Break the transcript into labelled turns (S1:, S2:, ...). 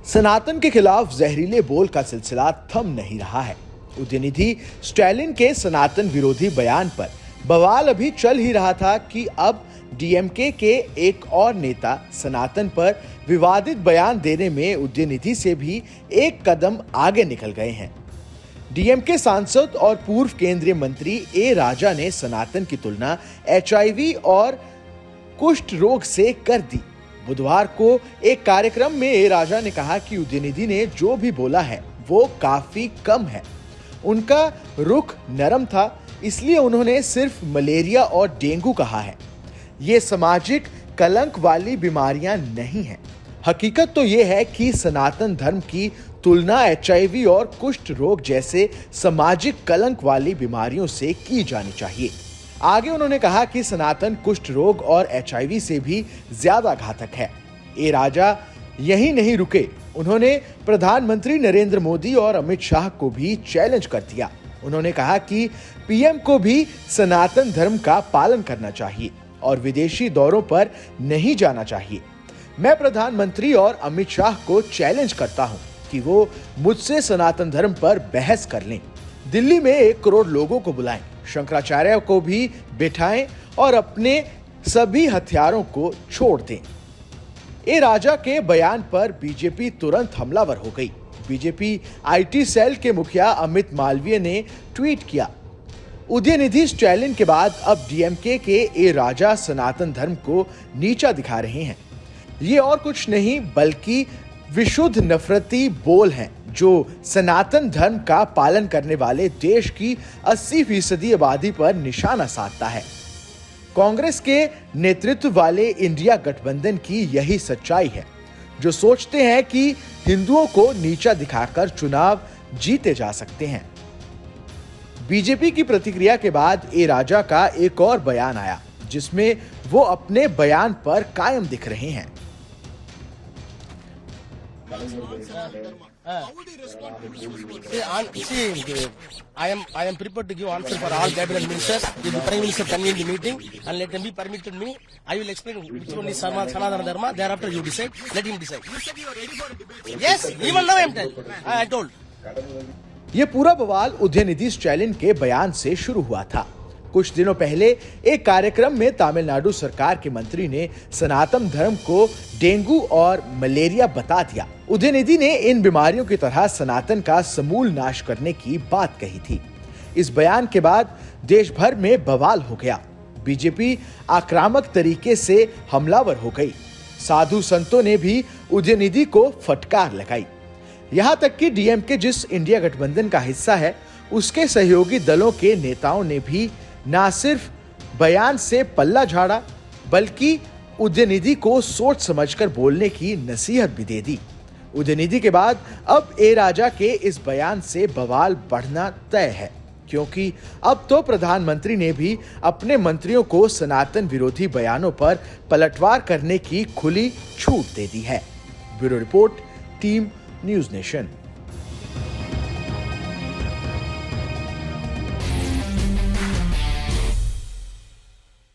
S1: सनातन के खिलाफ जहरीले बोल का सिलसिला थम नहीं रहा है। उदयनिधि स्टालिन के सनातन विरोधी बयान पर बवाल अभी चल ही रहा था कि अब डीएमके के एक और नेता सनातन पर विवादित बयान देने में उदयनिधि से भी एक कदम आगे निकल गए हैं। डीएमके सांसद और पूर्व केंद्रीय मंत्री ए राजा ने सनातन की तुलना एचआईवी और कुष्ठ रोग से कर दी। बुधवार को एक कार्यक्रम में ए राजा ने कहा कि उदयनिधि ने जो भी बोला है वो काफी कम है। उनका रुख नरम था, इसलिए उन्होंने सिर्फ मलेरिया और डेंगू कहा है। ये सामाजिक कलंक वाली बीमारियां नहीं हैं। हकीकत तो ये है कि सनातन धर्म की तुलना एचआईवी और कुष्ठ रोग जैसे सामाजिक कलंक वाली बीमारियों से की जानी चाहिए। आगे उन्होंने कहा कि सनातन कुष्ठ रोग और एचआईवी से भी ज्यादा घातक है। ए राजा यही नहीं रुके, उन्होंने प्रधानमंत्री नरेंद्र मोदी और अमित शाह को भी चैलेंज कर दिया। उन्होंने कहा कि पीएम को भी सनातन धर्म का पालन करना चाहिए और विदेशी दौरों पर नहीं जाना चाहिए। मैं प्रधानमंत्री और अमित शाह को चैलेंज करता हूं कि वो मुझसे सनातन धर्म पर बहस कर लें। दिल्ली में 1 करोड़ लोगों को बुलाएं, शंकराचार्य को भी बिठाएं और अपने सभी हथियारों को छोड़ दें। ए राजा के बयान पर बीजेपी तुरंत हमलावर हो गई। बीजेपी आईटी सेल के मुखिया अमित मालवीय ने ट्वीट किया, उदयनिधि स्टालिन के बाद अब डीएमके के ए राजा सनातन धर्म को नीचा दिखा रहे हैं। ये और कुछ नहीं बल्कि विशुद्ध नफरती बोल हैं जो सनातन धर्म का पालन करने वाले देश की 80% आबादी पर निशाना साधता है। कांग्रेस के नेतृत्व वाले इंडिया गठबंधन की यही सच्चाई है, जो सोचते हैं कि हिंदुओं को नीचा दिखाकर चुनाव जीते जा सकते हैं। बीजेपी की प्रतिक्रिया के बाद ए राजा का एक और बयान आया, जिसमें वो अपने बयान पर कायम दिख रहे हैं।
S2: I am prepared to give answer for all cabinet ministers. If the Prime Minister convene the meeting and let them be permitted me, I will explain which one is Sanatana Dharma. Thereafter you decide. Let him decide. You said you are ready for debate. Yes, even now I told.
S1: ये पूरा बवाल उदयनिधि स्टालिन के बयान से शुरू हुआ था। कुछ दिनों पहले एक कार्यक्रम में तमिलनाडु सरकार के मंत्री ने सनातन धर्म को डेंगू और मलेरिया बता दिया। उदयनिधि ने इन बीमारियों की तरह सनातन का समूल नाश करने की बात कही थी। इस बयान के बाद देश भर में बवाल हो गया। बीजेपी आक्रामक तरीके से हमलावर हो गई। साधु संतों ने भी उदयनिधि को फटकार लगाई। यहां तक कि डीएमके जिस इंडिया गठबंधन का हिस्सा है, उसके सहयोगी दलों के नेताओं ने भी ना सिर्फ बयान से पल्ला झाड़ा, बल्कि उदयनिधि को सोच समझकर बोलने की नसीहत भी दे दी। उदयनिधि के बाद अब ए राजा के इस बयान से बवाल बढ़ना तय है, क्योंकि अब तो प्रधानमंत्री ने भी अपने मंत्रियों को सनातन विरोधी बयानों पर पलटवार करने की खुली छूट दे दी है। Bureau report, team news nation.